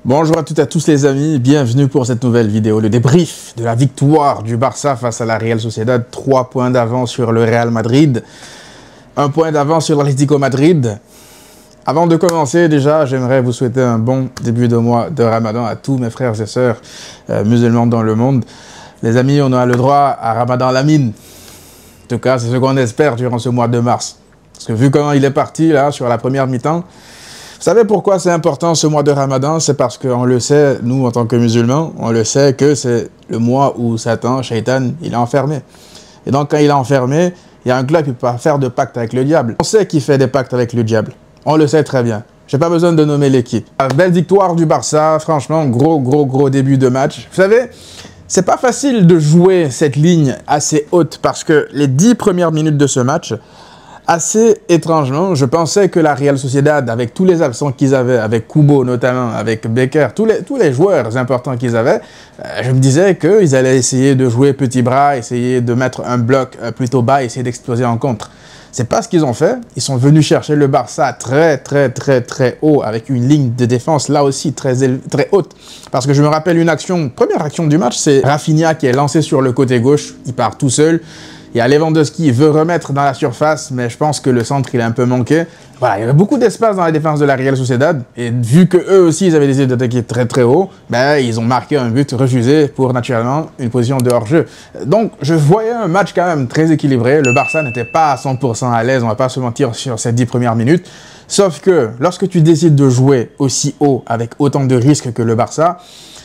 Bonjour à toutes et à tous les amis, bienvenue pour cette nouvelle vidéo, le débrief de la victoire du Barça face à la Real Sociedad, 3 points d'avance sur le Real Madrid, 1 point d'avance sur l'Atlético Madrid. Avant de commencer, déjà, j'aimerais vous souhaiter un bon début de mois de Ramadan à tous mes frères et sœurs musulmans dans le monde. Les amis, on a le droit à Ramadan Lamine. En tout cas, c'est ce qu'on espère durant ce mois de mars. Parce que vu comment il est parti là sur la première mi-temps, vous savez pourquoi c'est important ce mois de Ramadan? C'est parce qu'on le sait, nous en tant que musulmans, on le sait que c'est le mois où Satan, Shaitan, il est enfermé. Et donc quand il est enfermé, il y a un club qui ne peut pas faire de pacte avec le diable. On sait qu'il fait des pactes avec le diable. On le sait très bien. J'ai pas besoin de nommer l'équipe. Belle victoire du Barça, franchement, gros début de match. Vous savez, c'est pas facile de jouer cette ligne assez haute parce que les 10 premières minutes de ce match, assez étrangement, je pensais que la Real Sociedad, avec tous les absents qu'ils avaient, avec Kubo notamment, avec Becker, tous les joueurs importants qu'ils avaient, je me disais qu'ils allaient essayer de jouer petit bras, essayer de mettre un bloc plutôt bas, essayer d'exploser en contre. C'est pas ce qu'ils ont fait. Ils sont venus chercher le Barça très haut, avec une ligne de défense là aussi très haute. Parce que je me rappelle une action, première action du match, c'est Rafinha qui est lancé sur le côté gauche, il part tout seul. Il y a Lewandowski, il veut remettre dans la surface, mais je pense que le centre, il a un peu manqué. Voilà, il y avait beaucoup d'espace dans la défense de la Real Sociedad. Et vu que eux aussi, ils avaient décidé d'attaquer très haut, ben, ils ont marqué un but refusé pour, naturellement, une position de hors-jeu. Donc, je voyais un match quand même très équilibré. Le Barça n'était pas à 100% à l'aise, on va pas se mentir, sur ces 10 premières minutes. Sauf que, lorsque tu décides de jouer aussi haut, avec autant de risques que le Barça,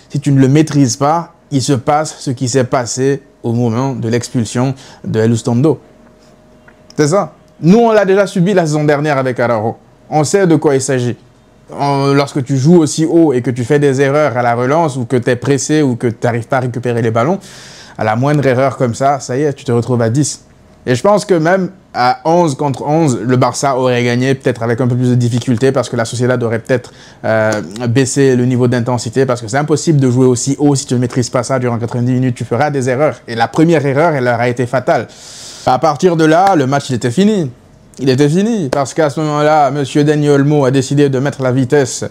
si tu ne le maîtrises pas, il se passe ce qui s'est passé au moment de l'expulsion de Elizondo. C'est ça. Nous, on l'a déjà subi la saison dernière avec Araujo. On sait de quoi il s'agit. Lorsque tu joues aussi haut et que tu fais des erreurs à la relance ou que tu es pressé ou que tu n'arrives pas à récupérer les ballons, à la moindre erreur comme ça y est, tu te retrouves à 10. Et je pense que même à 11 contre 11, le Barça aurait gagné peut-être avec un peu plus de difficulté parce que la Sociedad aurait peut-être baissé le niveau d'intensité parce que c'est impossible de jouer aussi haut si tu ne maîtrises pas ça durant 90 minutes. Tu feras des erreurs. Et la première erreur, elle aura été fatale. À partir de là, le match, il était fini. Il était fini parce qu'à ce moment-là, M. Dani Olmo a décidé de mettre la vitesse,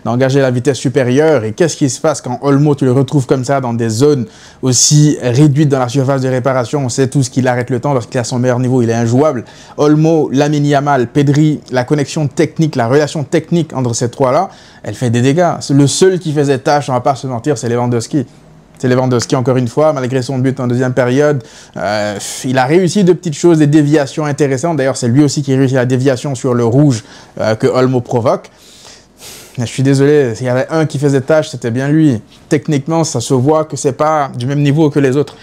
d'engager la vitesse supérieure. Et qu'est-ce qui se passe quand Olmo, tu le retrouves comme ça dans des zones aussi réduites dans la surface de réparation? On sait tous qu'il arrête le temps lorsqu'il est à son meilleur niveau, il est injouable. Olmo, Lamine Yamal, Pedri, la connexion technique, la relation technique entre ces trois-là, elle fait des dégâts. Le seul qui faisait tâche, on va pas se mentir, c'est Lewandowski. C'est Lewandowski, encore une fois, malgré son but en deuxième période. Il a réussi de petites choses, des déviations intéressantes. D'ailleurs, c'est lui aussi qui réussit la déviation sur le rouge que Olmo provoque. Je suis désolé, s'il y avait un qui faisait tâche, c'était bien lui. Techniquement, ça se voit que c'est pas du même niveau que les autres.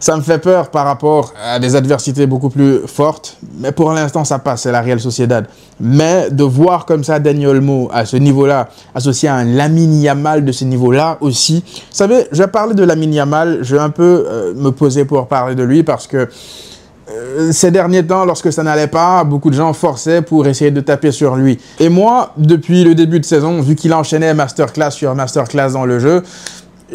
Ça me fait peur par rapport à des adversités beaucoup plus fortes. Mais pour l'instant, ça passe, c'est la Real Sociedad. Mais de voir comme ça Dani Olmo à ce niveau-là, associé à un Lamine Yamal de ce niveau-là aussi. Vous savez, je vais parler de Lamine Yamal, je vais un peu me poser pour parler de lui parce que ces derniers temps, lorsque ça n'allait pas, beaucoup de gens forçaient pour essayer de taper sur lui. Et moi, depuis le début de saison, vu qu'il enchaînait masterclass sur masterclass dans le jeu,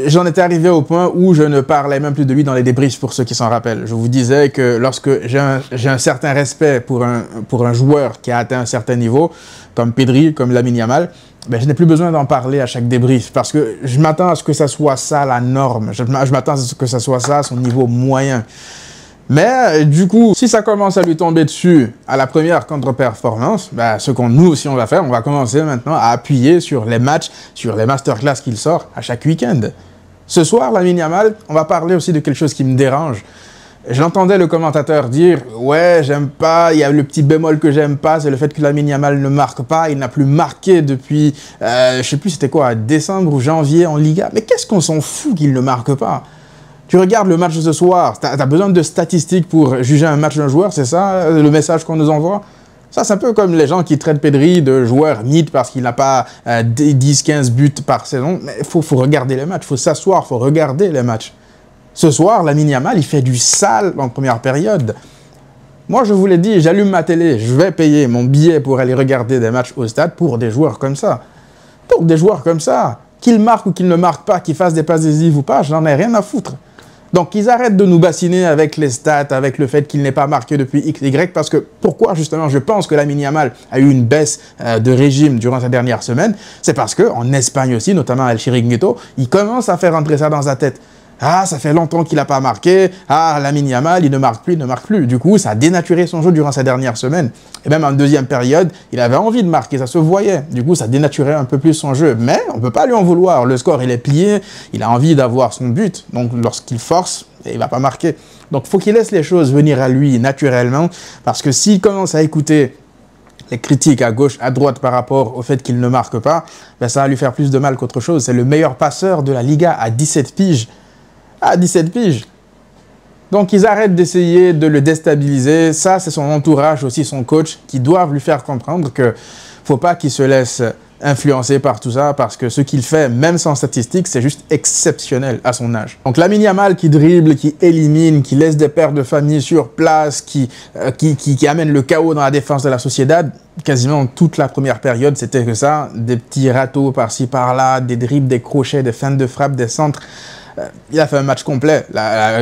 j'en étais arrivé au point où je ne parlais même plus de lui dans les débriefs pour ceux qui s'en rappellent. Je vous disais que lorsque j'ai un certain respect pour un joueur qui a atteint un certain niveau, comme Pedri, comme Lamine Yamal, ben, je n'ai plus besoin d'en parler à chaque débrief parce que je m'attends à ce que ça soit ça la norme. Je m'attends à ce que ça soit ça son niveau moyen. Mais du coup, si ça commence à lui tomber dessus à la première contre-performance, ben, ce qu'on nous aussi on va faire, on va commencer maintenant à appuyer sur les matchs, sur les masterclass qu'il sort à chaque week-end. Ce soir, Lamine Yamal, on va parler aussi de quelque chose qui me dérange. J'entendais le commentateur dire « Ouais, j'aime pas, il y a le petit bémol que j'aime pas, c'est le fait que Lamine Yamal ne marque pas, il n'a plus marqué depuis, je sais plus c'était quoi, décembre ou janvier en Liga. Mais qu'est-ce qu'on s'en fout qu'il ne marque pas ?» Tu regardes le match de ce soir, tu as besoin de statistiques pour juger un match d'un joueur, c'est ça le message qu'on nous envoie? Ça, c'est un peu comme les gens qui traitent Pedri de joueur mid parce qu'il n'a pas 10-15 buts par saison. Mais il faut regarder les matchs, il faut s'asseoir, il faut regarder les matchs. Ce soir, Lamine Yamal, il fait du sale en première période. Moi, je vous l'ai dit, j'allume ma télé, je vais payer mon billet pour aller regarder des matchs au stade pour des joueurs comme ça. Pour des joueurs comme ça. Qu'ils marquent ou qu'ils ne marquent pas, qu'ils fassent des passes décisives ou pas, j'en ai rien à foutre. Donc, ils arrêtent de nous bassiner avec les stats, avec le fait qu'il n'est pas marqué depuis X, Y, parce que pourquoi, justement, je pense que Lamine Yamal a eu une baisse de régime durant sa dernière semaine, c'est parce qu'en Espagne aussi, notamment à El Chiringuito, il commence à faire entrer ça dans sa tête. Ah, ça fait longtemps qu'il n'a pas marqué. Ah, Lamine Yamal, il ne marque plus, il ne marque plus. Du coup, ça a dénaturé son jeu durant sa dernière semaine. Et même en deuxième période, il avait envie de marquer, ça se voyait. Du coup, ça dénaturait un peu plus son jeu. Mais on ne peut pas lui en vouloir. Le score, il est plié. Il a envie d'avoir son but. Donc, lorsqu'il force, il ne va pas marquer. Donc, il faut qu'il laisse les choses venir à lui naturellement. Parce que s'il commence à écouter les critiques à gauche, à droite par rapport au fait qu'il ne marque pas, ben, ça va lui faire plus de mal qu'autre chose. C'est le meilleur passeur de la Liga à 17 piges. À 17 piges. Donc, ils arrêtent d'essayer de le déstabiliser. Ça, c'est son entourage, aussi son coach, qui doivent lui faire comprendre que faut pas qu'il se laisse influencé par tout ça, parce que ce qu'il fait, même sans statistiques, c'est juste exceptionnel à son âge. Donc Lamine Yamal qui dribble, qui élimine, qui laisse des pères de famille sur place, qui amène le chaos dans la défense de la Sociedad, quasiment toute la première période, c'était que ça, des petits râteaux par-ci par-là, des dribbles, des crochets, des feintes de frappe, des centres. Il a fait un match complet.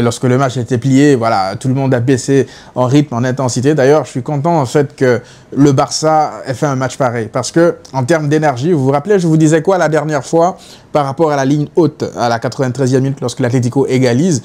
Lorsque le match était plié, voilà, tout le monde a baissé en rythme, en intensité. D'ailleurs, je suis content en fait que le Barça ait fait un match pareil. Parce que en termes d'énergie, vous vous rappelez, je vous disais quoi la dernière fois par rapport à la ligne haute à la 93e minute lorsque l'Atlético égalise.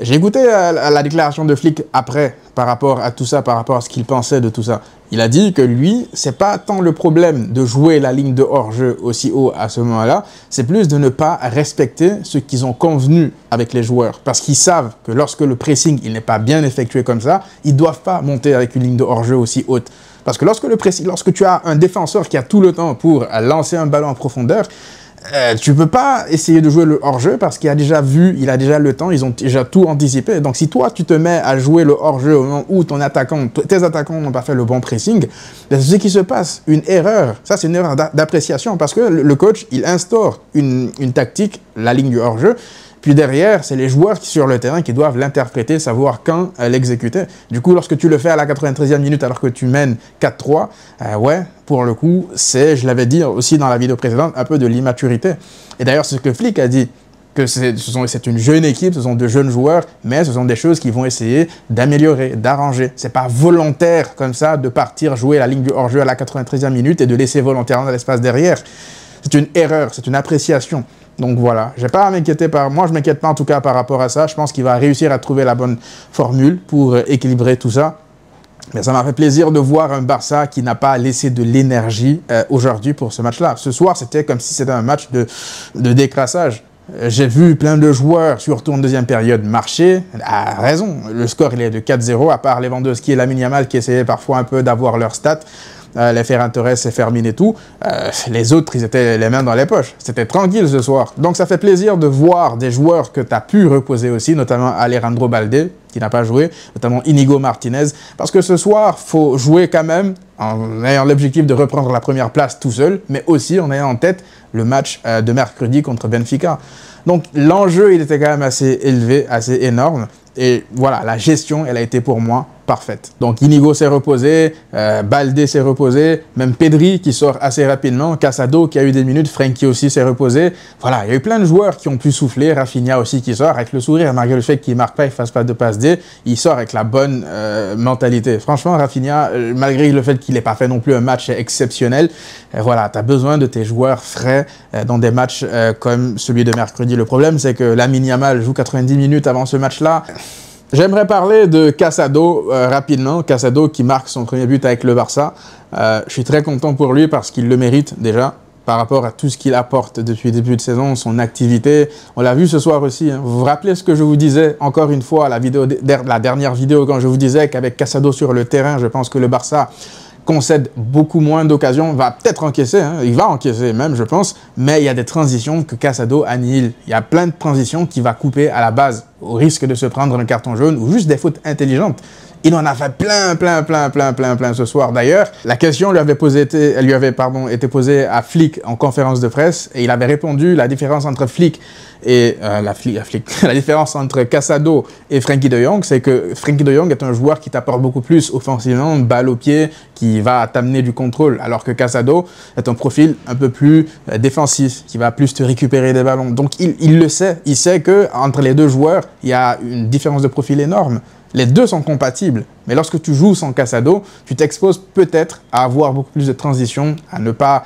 J'ai écouté la déclaration de Flick après par rapport à tout ça, par rapport à ce qu'il pensait de tout ça. Il a dit que lui, c'est pas tant le problème de jouer la ligne de hors-jeu aussi haut à ce moment-là, c'est plus de ne pas respecter ce qu'ils ont convenu avec les joueurs. Parce qu'ils savent que lorsque le pressing il n'est pas bien effectué comme ça, ils ne doivent pas monter avec une ligne de hors-jeu aussi haute. Parce que lorsque tu as un défenseur qui a tout le temps pour lancer un ballon en profondeur, tu peux pas essayer de jouer le hors-jeu parce qu'il a déjà vu, il a déjà le temps, ils ont déjà tout anticipé. Donc si toi tu te mets à jouer le hors-jeu au moment où tes attaquants n'ont pas fait le bon pressing, c'est ce qui se passe, une erreur. Ça c'est une erreur d'appréciation parce que le coach il instaure une tactique, la ligne du hors-jeu. Puis derrière, c'est les joueurs qui sur le terrain qui doivent l'interpréter, savoir quand l'exécuter. Du coup, lorsque tu le fais à la 93e minute alors que tu mènes 4-3, ouais, pour le coup, c'est, je l'avais dit aussi dans la vidéo précédente, un peu de l'immaturité. Et d'ailleurs, c'est ce que Flick a dit, que c'est une jeune équipe, ce sont de jeunes joueurs, mais ce sont des choses qu'ils vont essayer d'améliorer, d'arranger. C'est pas volontaire comme ça de partir jouer la ligne du hors-jeu à la 93e minute et de laisser volontairement l'espace derrière. C'est une erreur, c'est une appréciation. Donc voilà, j'ai pas à m'inquiéter moi je m'inquiète pas en tout cas par rapport à ça. Je pense qu'il va réussir à trouver la bonne formule pour équilibrer tout ça. Mais ça m'a fait plaisir de voir un Barça qui n'a pas laissé de l'énergie aujourd'hui pour ce match-là. Ce soir, c'était comme si c'était un match de décrassage. J'ai vu plein de joueurs, surtout en deuxième période, marcher. À raison, le score il est de 4-0, à part Lewandowski et Lamine Yamal qui essayaient parfois un peu d'avoir leurs stats. Les Ferran Torres et Fermin et tout, les autres, ils étaient les mains dans les poches. C'était tranquille ce soir. Donc ça fait plaisir de voir des joueurs que tu as pu reposer aussi, notamment Alejandro Balde, qui n'a pas joué, notamment Inigo Martinez, parce que ce soir, il faut jouer quand même en ayant l'objectif de reprendre la première place tout seul, mais aussi en ayant en tête le match de mercredi contre Benfica. Donc l'enjeu, il était quand même assez élevé, assez énorme. Et voilà, la gestion, elle a été pour moi parfaite. Donc Inigo s'est reposé, Balde s'est reposé, même Pedri qui sort assez rapidement, Casado qui a eu des minutes, Frenkie aussi s'est reposé. Voilà, il y a eu plein de joueurs qui ont pu souffler, Rafinha aussi qui sort avec le sourire, malgré le fait qu'il ne marque pas, il ne fasse pas de passe D, il sort avec la bonne mentalité. Franchement, Rafinha, malgré le fait qu'il n'ait pas fait non plus un match exceptionnel, voilà, tu as besoin de tes joueurs frais dans des matchs comme celui de mercredi. Le problème, c'est que Lamine Yamal joue 90 minutes avant ce match-là. J'aimerais parler de Casado rapidement. Casado qui marque son premier but avec le Barça. Je suis très content pour lui parce qu'il le mérite déjà par rapport à tout ce qu'il apporte depuis le début de saison, son activité. On l'a vu ce soir aussi. Hein. Vous vous rappelez ce que je vous disais encore une fois, la dernière vidéo quand je vous disais qu'avec Casado sur le terrain, je pense que le Barça concède beaucoup moins d'occasions, va peut-être encaisser, hein, il va encaisser même, je pense, mais il y a des transitions que Casado annihile. Il y a plein de transitions qui va couper à la base, au risque de se prendre un carton jaune ou juste des fautes intelligentes. Il en a fait plein ce soir. D'ailleurs, la question lui avait été posée à Flick en conférence de presse et il avait répondu la différence entre Flick et la différence entre Casado et Frenkie de Jong, c'est que Frenkie de Jong est un joueur qui t'apporte beaucoup plus offensivement, balle au pied, qui va t'amener du contrôle, alors que Casado est un profil un peu plus défensif, qui va plus te récupérer des ballons. Donc il le sait, il sait que entre les deux joueurs, il y a une différence de profil énorme. Les deux sont compatibles, mais lorsque tu joues sans Casado, tu t'exposes peut-être à avoir beaucoup plus de transitions, à ne pas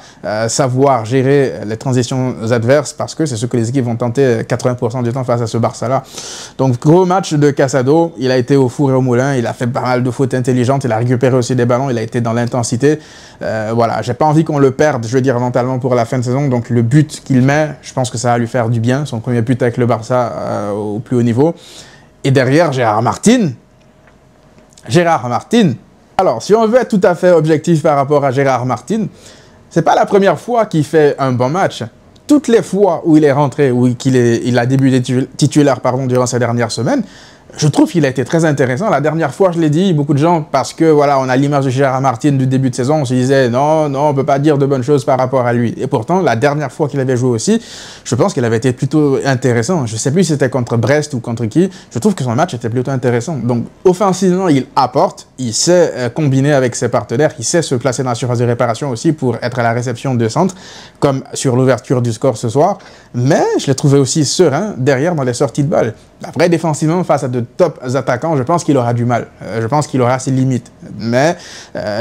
savoir gérer les transitions adverses, parce que c'est ce que les équipes vont tenter 80% du temps face à ce Barça-là. Donc, gros match de Casado, il a été au four et au moulin, il a fait pas mal de fautes intelligentes, il a récupéré aussi des ballons, il a été dans l'intensité. Voilà, j'ai pas envie qu'on le perde, je veux dire, mentalement pour la fin de saison, donc le but qu'il met, je pense que ça va lui faire du bien, son premier but avec le Barça au plus haut niveau. Et derrière, Gérard Martin. Alors, si on veut être tout à fait objectif par rapport à Gérard Martin, c'est pas la première fois qu'il fait un bon match. Toutes les fois où il est rentré, où il a débuté titulaire durant ces dernières semaines, je trouve qu'il a été très intéressant. La dernière fois, je l'ai dit, beaucoup de gens, parce que voilà, on a l'image de Gérard Martin du début de saison, on se disait non, on peut pas dire de bonnes choses par rapport à lui. Et pourtant, la dernière fois qu'il avait joué aussi, je pense qu'il avait été plutôt intéressant. Je sais plus si c'était contre Brest ou contre qui. Je trouve que son match était plutôt intéressant. Donc, offensivement, il apporte, il sait combiner avec ses partenaires, il sait se placer dans la surface de réparation aussi pour être à la réception de centre, comme sur l'ouverture du score ce soir. Mais je l'ai trouvé aussi serein derrière dans les sorties de balle. Après, défensivement, face à de top attaquants, je pense qu'il aura du mal. Je pense qu'il aura ses limites. Mais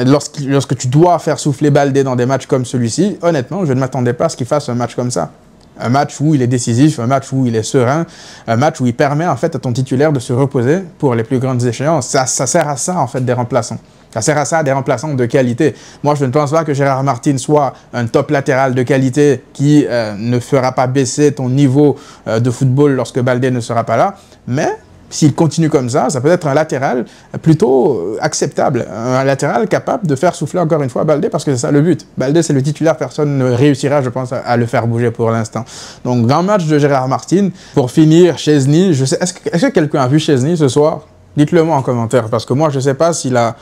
lorsque tu dois faire souffler Baldé dans des matchs comme celui-ci, honnêtement, je ne m'attendais pas à ce qu'il fasse un match comme ça. Un match où il est décisif, un match où il est serein, un match où il permet en fait à ton titulaire de se reposer pour les plus grandes échéances. Ça sert à ça en fait des remplaçants. Ça sert à ça des remplaçants de qualité. Moi, je ne pense pas que Gérard Martin soit un top latéral de qualité qui ne fera pas baisser ton niveau de football lorsque Baldé ne sera pas là. Mais s'il continue comme ça peut être un latéral plutôt acceptable. Un latéral capable de faire souffler encore une fois Baldé, parce que c'est ça le but. Baldé, c'est le titulaire, personne ne réussira, je pense, à le faire bouger pour l'instant. Donc, grand match de Gérard Martin. Pour finir, Chesney, je sais, est-ce que quelqu'un a vu Chesney ce soir? Dites-le moi en commentaire, parce que moi, je ne sais pas s'il a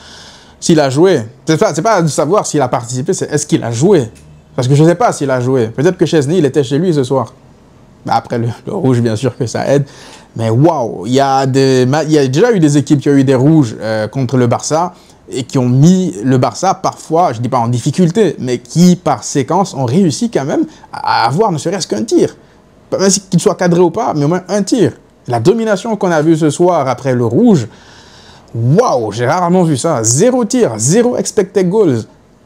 joué. C'est pas de savoir s'il a participé, c'est est-ce qu'il a joué. Parce que je ne sais pas s'il a joué. Peut-être que Chesney, il était chez lui ce soir. Après, le rouge, bien sûr que ça aide. Mais waouh, il y a déjà eu des équipes qui ont eu des rouges contre le Barça et qui ont mis le Barça parfois, je ne dis pas en difficulté, mais qui, par séquence, ont réussi quand même à avoir ne serait-ce qu'un tir. Même qu'il soit cadré ou pas, mais au moins un tir. La domination qu'on a vue ce soir après le rouge, waouh, j'ai rarement vu ça. 0 tir, 0 expected goals.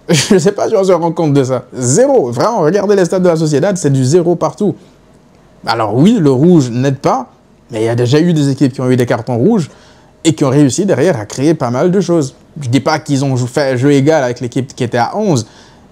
Je ne sais pas si on se rend compte de ça. 0. Vraiment, regardez les stats de la Sociedad, c'est du 0 partout. Alors oui, le rouge n'aide pas, mais il y a déjà eu des équipes qui ont eu des cartons rouges et qui ont réussi derrière à créer pas mal de choses. Je ne dis pas qu'ils ont fait jeu égal avec l'équipe qui était à 11,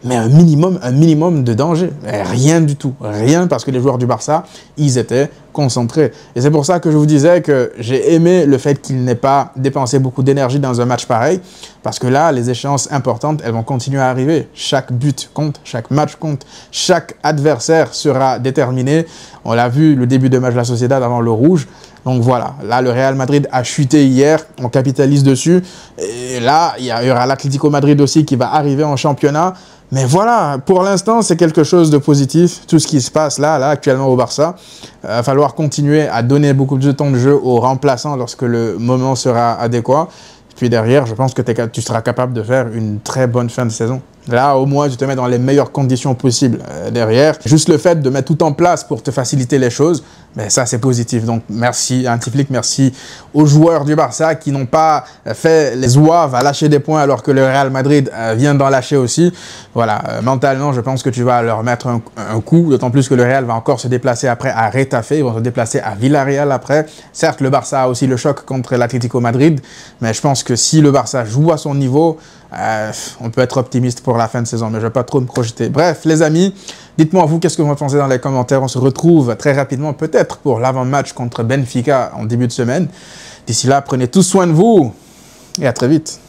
mais un minimum de danger. Mais rien du tout. Rien, parce que les joueurs du Barça, ils étaient concentrés. Et c'est pour ça que je vous disais que j'ai aimé le fait qu'ils n'aient pas dépensé beaucoup d'énergie dans un match pareil, parce que là, les échéances importantes, elles vont continuer à arriver. Chaque but compte, chaque match compte, chaque adversaire sera déterminé. On l'a vu, le début de match de la Sociedad avant le rouge. Donc voilà, là, le Real Madrid a chuté hier, on capitalise dessus. Et là, il y aura l'Atlético Madrid aussi qui va arriver en championnat. Mais voilà, pour l'instant, c'est quelque chose de positif, tout ce qui se passe là actuellement au Barça. Il va falloir continuer à donner beaucoup de temps de jeu aux remplaçants lorsque le moment sera adéquat. Puis derrière, je pense que tu seras capable de faire une très bonne fin de saison. Là, au moins, tu te mets dans les meilleures conditions possibles derrière. Juste le fait de mettre tout en place pour te faciliter les choses, mais ça, c'est positif. Donc, merci à Antiflick, merci aux joueurs du Barça qui n'ont pas fait les zouaves à lâcher des points alors que le Real Madrid vient d'en lâcher aussi. Voilà, mentalement, je pense que tu vas leur mettre un coup, d'autant plus que le Real va encore se déplacer après à Retafe, ils vont se déplacer à Villarreal après. Certes, le Barça a aussi le choc contre l'Atlético Madrid, mais je pense que si le Barça joue à son niveau, on peut être optimiste pour la fin de saison, mais je ne vais pas trop me projeter. Bref, les amis, dites-moi vous qu'est-ce que vous en pensez dans les commentaires. On se retrouve très rapidement, peut-être pour l'avant-match contre Benfica en début de semaine. D'ici là, prenez tous soin de vous et à très vite.